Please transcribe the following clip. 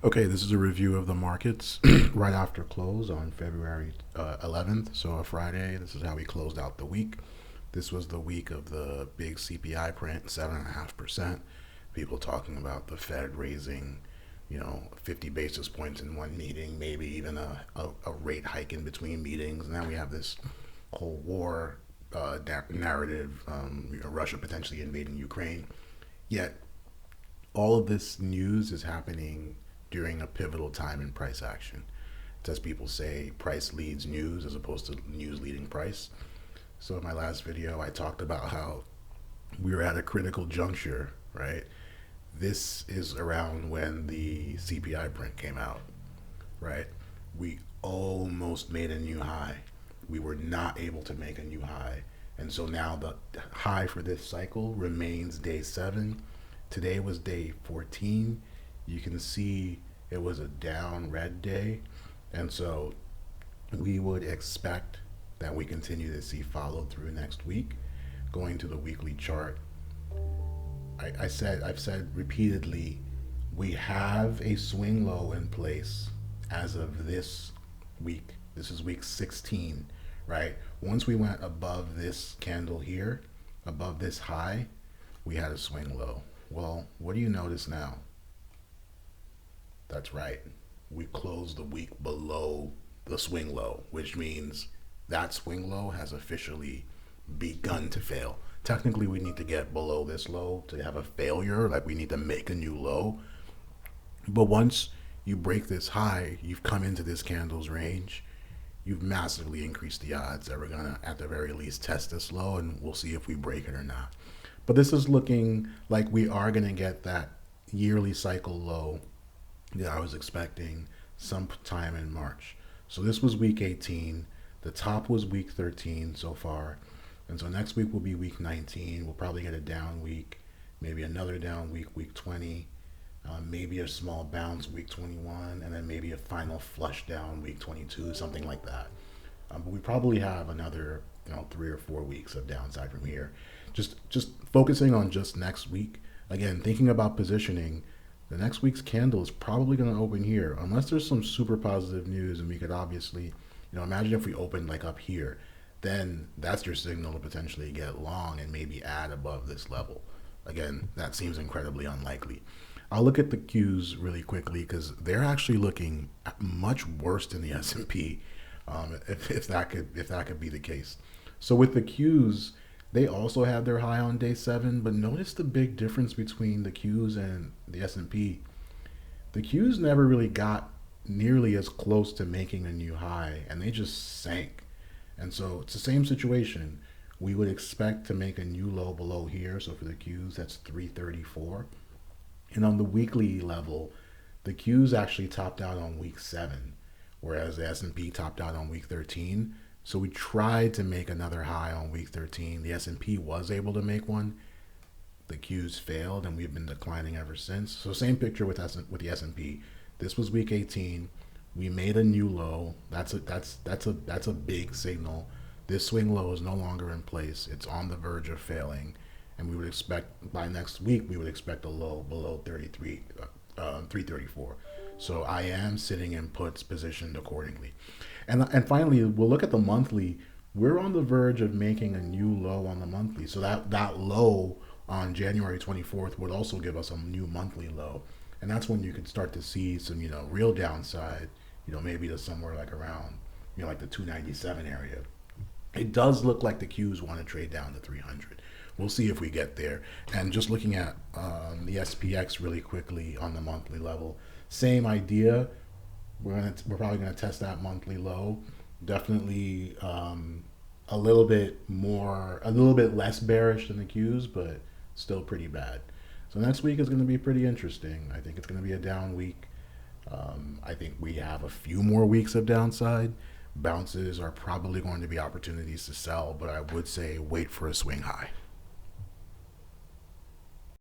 Okay, this is a review of the markets right after close on February 11th, so a Friday. This is how we closed out the week. This was the week of the big CPI print, 7.5%. People talking about the Fed raising, 50 basis points in one meeting, maybe even a rate hike in between meetings. Now we have this whole war narrative, Russia potentially invading Ukraine. Yet all of this news is happening during a pivotal time in price action. It's as people say, price leads news as opposed to news leading price. So in my last video, I talked about how we were at a critical juncture, right? This is around when the CPI print came out, right? We almost made a new high. We were not able to make a new high. And so now the high for this cycle remains day 7. Today was day 14. You can see it was a down red day. And so we would expect that we continue to see follow through next week. Going to the weekly chart, I've said repeatedly, we have a swing low in place as of this week. This is week 16, right? Once we went above this candle here, above this high, we had a swing low. Well, what do you notice now? That's right. We closed the week below the swing low, which means that swing low has officially begun to fail. Technically, we need to get below this low to have a failure, like we need to make a new low. But once you break this high, you've come into this candle's range, you've massively increased the odds that we're going to, at the very least, test this low, and we'll see if we break it or not. But this is looking like we are going to get that yearly cycle low that I was expecting sometime in March. So this was week 18. The top was week 13 so far. And so next week will be week 19. We'll probably get a down week, maybe another down week, week 20, maybe a small bounce week 21, and then maybe a final flush down week 22, something like that. But we probably have another 3 or 4 weeks of downside from here. Just focusing on just next week. Again, thinking about positioning, the next week's candle is probably going to open here, unless there's some super positive news, and we could obviously, imagine if we opened like up here, then that's your signal to potentially get long and maybe add above this level. Again, that seems incredibly unlikely. I'll look at the Qs really quickly because they're actually looking much worse than the S&P, if that could be the case. So with the Qs, they also have their high on day 7, but notice the big difference between the Qs and the S&P. The Qs never really got nearly as close to making a new high, and they just sank. And so it's the same situation. We would expect to make a new low below here. So for the Qs, that's 334. And on the weekly level, the Qs actually topped out on week 7, whereas the S&P topped out on week 13. So we tried to make another high on week 13. The S&P was able to make one. The Qs failed, and we've been declining ever since. So same picture with the S&P. This was week 18. We made a new low. That's a big signal. This swing low is no longer in place. It's on the verge of failing, and we would expect by next week we would expect a low below 334. So I am sitting in puts positioned accordingly. And finally, we'll look at the monthly. We're on the verge of making a new low on the monthly. So that low on January 24th would also give us a new monthly low. And that's when you could start to see some, real downside, maybe to somewhere like around, like the 297 area. It does look like the Qs want to trade down to 300. We'll see if we get there. And just looking at the SPX really quickly on the monthly level, same idea. We're probably gonna test that monthly low. Definitely a little bit less bearish than the Qs, but still pretty bad. So next week is going to be pretty interesting. I think it's going to be a down week. I think we have a few more weeks of downside. Bounces are probably going to be opportunities to sell, but I would say wait for a swing high.